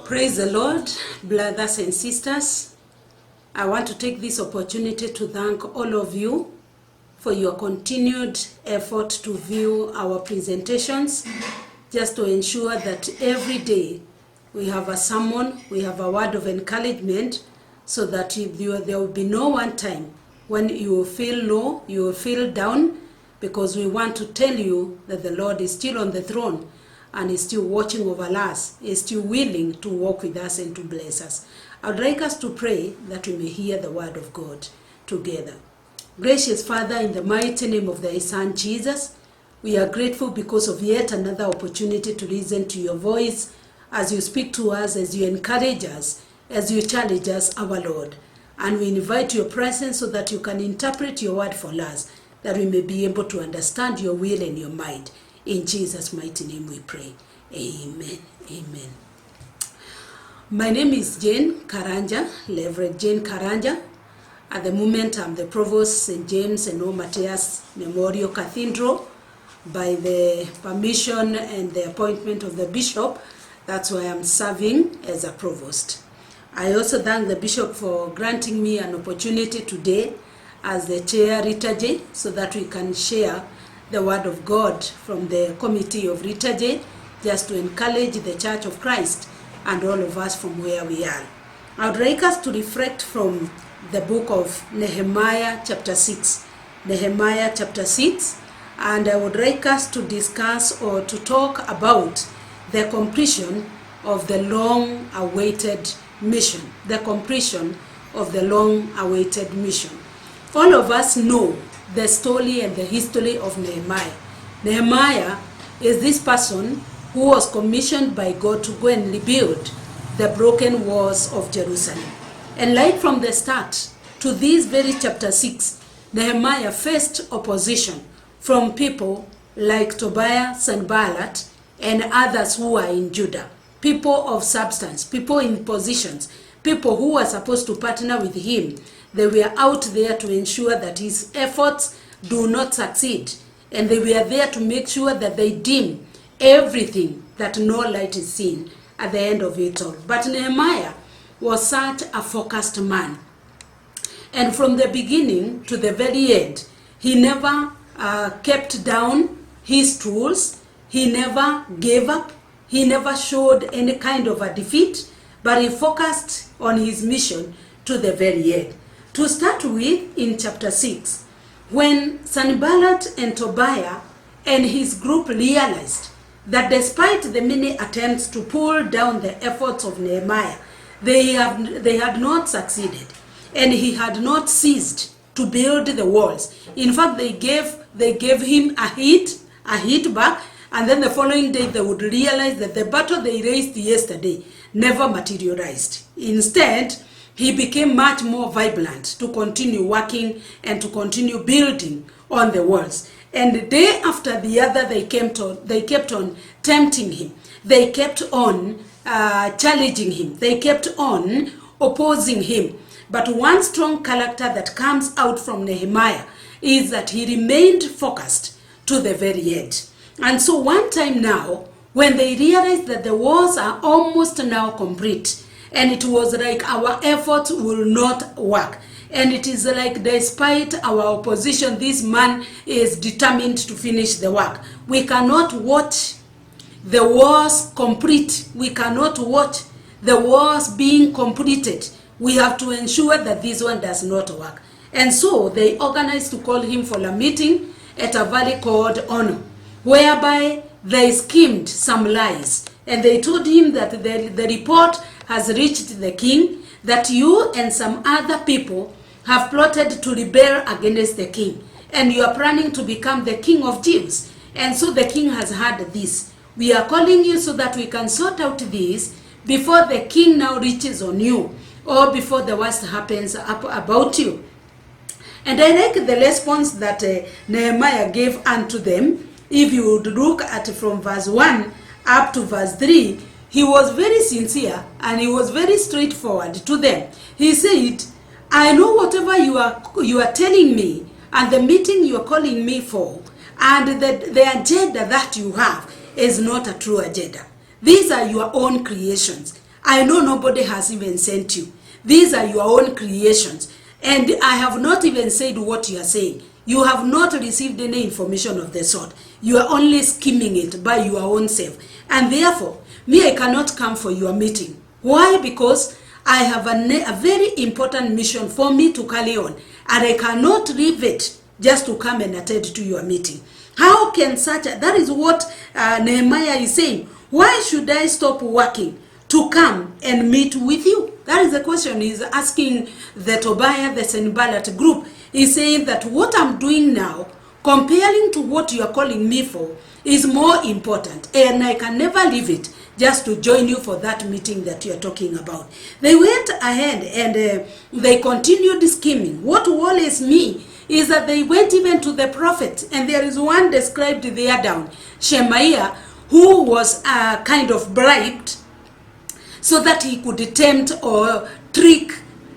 Praise the Lord, brothers and sisters. I want to take this opportunity to thank all of you for your continued effort to view our presentations, just to ensure that every day we have a sermon, we have a word of encouragement, so that there will be no one time when you will feel low, you will feel down, because we want to tell you that the Lord is still on the throne and is still watching over us, is still willing to walk with us and to bless us. I would like us to pray that we may hear the word of God together. Gracious Father, in the mighty name of thy Son Jesus, we are grateful because of yet another opportunity to listen to your voice as you speak to us, as you encourage us, as you challenge us, our Lord. And we invite your presence so that you can interpret your word for us, that we may be able to understand your will and your mind. In Jesus' mighty name we pray. Amen. Amen. My name is Jane Karanja, Reverend Jane Karanja. At the moment, I'm the Provost St. James and O. Matthias Memorial Cathedral. By the permission and the appointment of the Bishop, that's why I'm serving as a Provost. I also thank the Bishop for granting me an opportunity today as the Chair Liturgy, so that we can share the word of God from the Committee of Liturgy, just to encourage the Church of Christ and all of us from where we are. I would like us to reflect from the book of Nehemiah chapter 6. Nehemiah chapter 6, and I would like us to discuss or to talk about the completion of the long-awaited mission. The completion of the long-awaited mission. All of us know the story and the history of Nehemiah. Nehemiah is this person who was commissioned by God to go and rebuild the broken walls of Jerusalem. And right from the start to this very chapter 6, Nehemiah faced opposition from people like Tobiah, Sanballat, and others who are in Judah. People of substance, people in positions, people who were supposed to partner with him. They were out there to ensure that his efforts do not succeed. And they were there to make sure that they dim everything, that no light is seen at the end of it all. But Nehemiah was such a focused man. And from the beginning to the very end, he never kept down his tools. He never gave up. He never showed any kind of a defeat, but he focused on his mission to the very end. To start with, in chapter 6, when Sanballat and Tobiah and his group realized that despite the many attempts to pull down the efforts of Nehemiah, they had not succeeded, and he had not ceased to build the walls. In fact, they gave him a hit back, and then the following day they would realize that the battle they raised yesterday never materialized. Instead, he became much more vibrant to continue working and to continue building on the walls. And day after the other, they kept on tempting him. They kept on challenging him. They kept on opposing him. But one strong character that comes out from Nehemiah is that he remained focused to the very end. And so one time now, when they realized that the walls are almost now complete, and it was like our efforts will not work, and it is like despite our opposition, this man is determined to finish the work. We cannot watch the walls complete. We cannot watch the walls being completed. We have to ensure that this one does not work. And so they organized to call him for a meeting at a valley called Ono, whereby they schemed some lies. And they told him that the report has reached the king that you and some other people have plotted to rebel against the king, and you are planning to become the king of Jews. And so the king has heard this. We are calling you so that we can sort out this before the king now reaches on you, or before the worst happens about you. And I like the response that Nehemiah gave unto them. If you would look at from verse 1 up to verse 3, he was very sincere and he was very straightforward to them. He said, I know whatever you are telling me and the meeting you are calling me for, And the agenda that you have is not a true agenda. These are your own creations. I know nobody has even sent you. These are your own creations. And I have not even said what you are saying. You have not received any information of the sort. You are only skimming it by your own self. And therefore, me, I cannot come for your meeting. Why? Because I have a very important mission for me to carry on. And I cannot leave it just to come and attend to your meeting. How can that is what Nehemiah is saying. Why should I stop working to come and meet with you? That is the question he's asking the Tobiah, the Sanballat group. He's saying that what I'm doing now, comparing to what you are calling me for, is more important. And I can never leave it just to join you for that meeting that you're talking about. They went ahead and they continued scheming. What worries me is that they went even to the prophet, and there is one described there down, Shemaiah, who was kind of bribed so that he could tempt or trick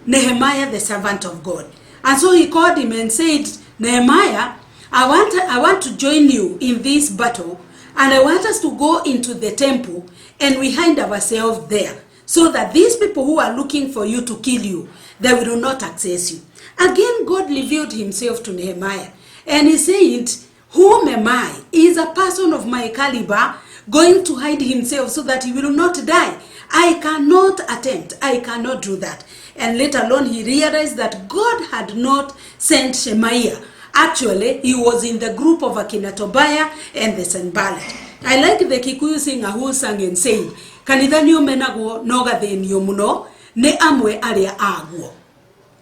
Nehemiah, the servant of God. And so he called him and said, Nehemiah, I want to join you in this battle, and I want us to go into the temple and we hide ourselves there, so that these people who are looking for you to kill you, they will not access you. Again, God revealed himself to Nehemiah, and he said, whom am I? He is a person of my caliber going to hide himself so that he will not die. I cannot attempt. I cannot do that. And later on, he realized that God had not sent Shemaiah. Actually, he was in the group of Akina Tobiah and the Sanballat. I like the Kikuyu singer who sang and saying, Kanithanio menago noga the nyomuno ne amwe aria agwo.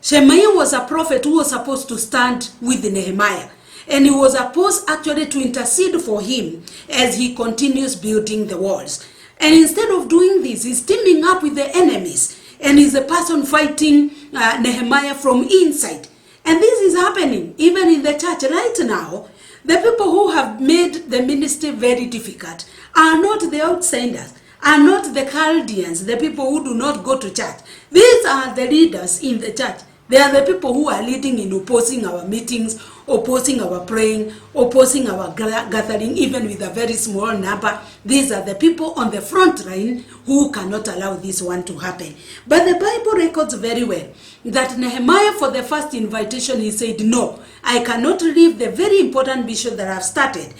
Shemaiah was a prophet who was supposed to stand with Nehemiah. And he was supposed actually to intercede for him as he continues building the walls. And instead of doing this, he's teaming up with the enemies. And he's a person fighting Nehemiah from inside. And this is happening even in the church right now. The people who have made the ministry very difficult are not the outsiders, are not the Chaldeans, the people who do not go to church. These are the leaders in the church. They are the people who are leading in opposing our meetings, opposing our praying, opposing our gathering, even with a very small number. These are the people on the front line who cannot allow this one to happen. But the Bible records very well that Nehemiah, for the first invitation, he said, no, I cannot leave the very important mission that I've started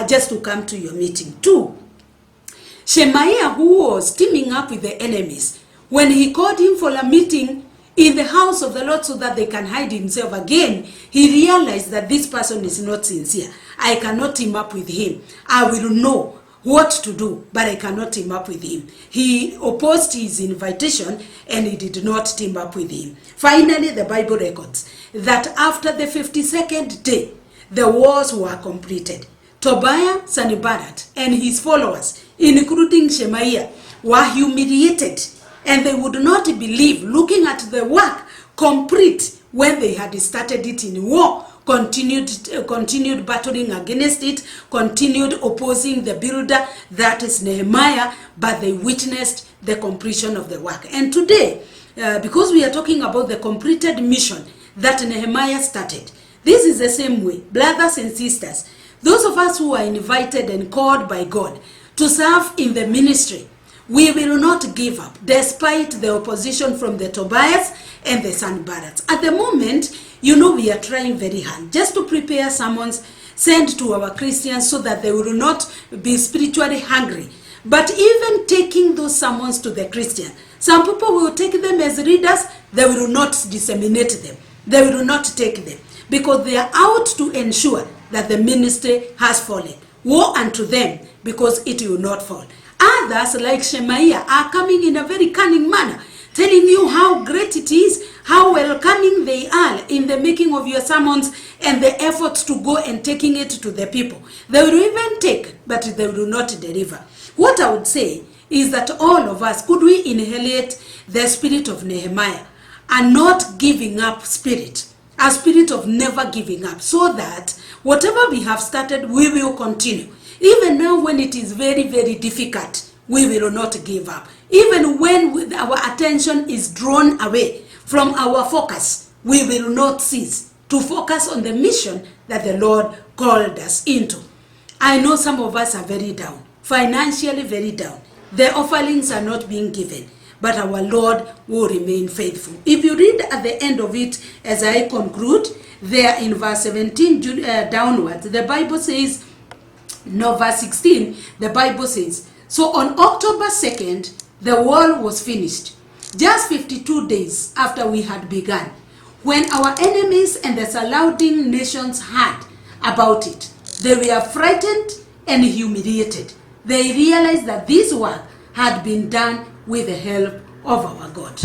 just to come to your meeting. 2, Shemaiah, who was teaming up with the enemies, when he called him for a meeting in the house of the Lord so that they can hide himself again, he realized that this person is not sincere. I cannot team up with him. I will know what to do, but I cannot team up with him. He opposed his invitation and he did not team up with him. Finally, the Bible records that after the 52nd day, the wars were completed. Tobiah, Sanballat, and his followers, including Shemaiah, were humiliated, and they would not believe, looking at the work complete when they had started it in war, continued battling against it, continued opposing the builder, that is Nehemiah, but they witnessed the completion of the work. And today, because we are talking about the completed mission that Nehemiah started, this is the same way, brothers and sisters, those of us who are invited and called by God to serve in the ministry, we will not give up despite the opposition from the Tobias and the Sanballats. At the moment, you know, we are trying very hard just to prepare sermons sent to our Christians so that they will not be spiritually hungry. But even taking those sermons to the Christian, some people will take them as readers, they will not disseminate them. They will not take them because they are out to ensure that the ministry has fallen. Woe unto them, because it will not fall. Others, like Shemaiah, are coming in a very cunning manner, telling you how great it is, how welcoming they are in the making of your sermons and the efforts to go and taking it to the people. They will even take, but they will not deliver. What I would say is that all of us, could we inhalate the spirit of Nehemiah and not giving up spirit, a spirit of never giving up, so that whatever we have started, we will continue. Even now when it is very, very difficult, we will not give up. Even when our attention is drawn away from our focus, we will not cease to focus on the mission that the Lord called us into. I know some of us are very down, financially very down. The offerings are not being given, but our Lord will remain faithful. If you read at the end of it, as I conclude, there in verse 17 downwards, the Bible says, no, verse 16, the Bible says, so on October 2nd, the wall was finished, just 52 days after we had begun. When our enemies and the surrounding nations heard about it, they were frightened and humiliated. They realized that this work had been done with the help of our God.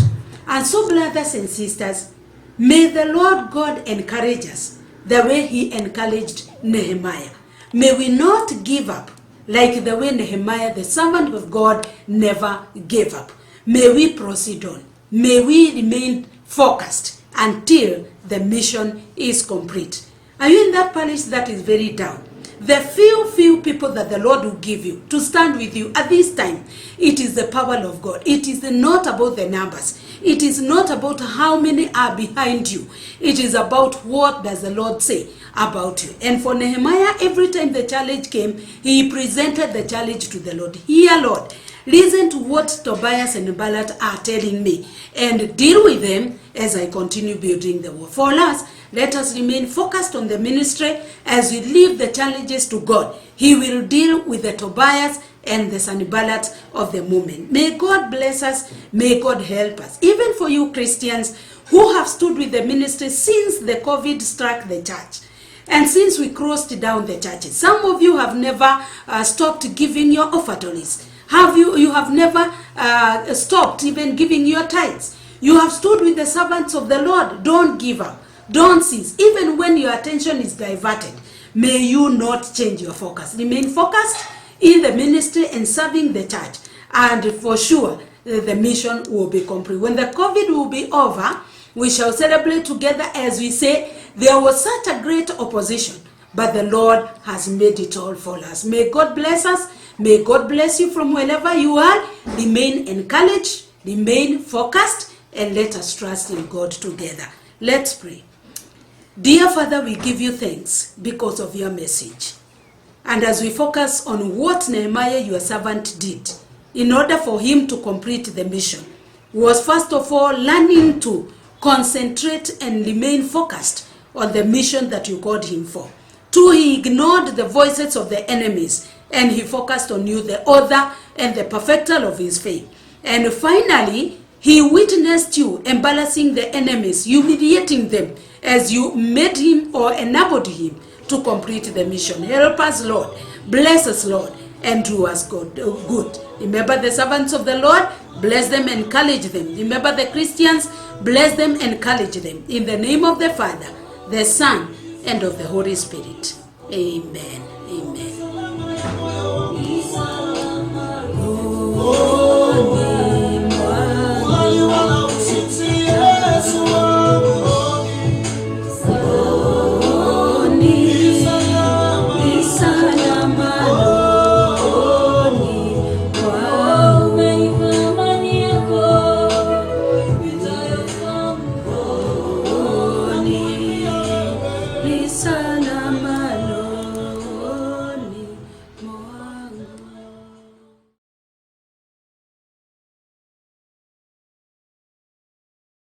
And so, brothers and sisters, may the Lord God encourage us the way he encouraged Nehemiah. May we not give up like the way Nehemiah, the servant of God, never gave up. May we proceed on. May we remain focused until the mission is complete. Are you in that parish that is very down? The few people that the Lord will give you to stand with you at this time, it is the power of God. It is not about the numbers. It is not about how many are behind you. It is about what does the Lord say about you. And for Nehemiah, every time the challenge came, he presented the challenge to the Lord. Here, Lord, listen to what Tobias and Ballat are telling me and deal with them as I continue building the wall. For us, let us remain focused on the ministry as we leave the challenges to God. He will deal with the Tobias and the Sanballat of the moment. May God bless us. May God help us. Even for you Christians who have stood with the ministry since the COVID struck the church. And since we closed down the churches, some of you have never stopped giving your offertories. You have never stopped even giving your tithes. You have stood with the servants of the Lord. Don't give up. Don't cease. Even when your attention is diverted, may you not change your focus. Remain focused in the ministry and serving the church. And for sure, the mission will be complete. When the COVID will be over, we shall celebrate together as we say, there was such a great opposition, but the Lord has made it all for us. May God bless us. May God bless you from wherever you are. Remain encouraged, remain focused, and let us trust in God together. Let's pray. Dear Father, we give you thanks because of your message. And as we focus on what Nehemiah, your servant, did in order for him to complete the mission, was first of all learning to concentrate and remain focused on the mission that you called him for. Two, he ignored the voices of the enemies and he focused on you, the author and the perfecter of his faith. And finally, he witnessed you embarrassing the enemies, humiliating them as you made him or enabled him to complete the mission. Help us, Lord. Bless us, Lord, and do us good. Remember the servants of the Lord, bless them, encourage them. Remember the Christians, bless them, encourage them. In the name of the Father, the Son, and of the Holy Spirit. Amen. Amen.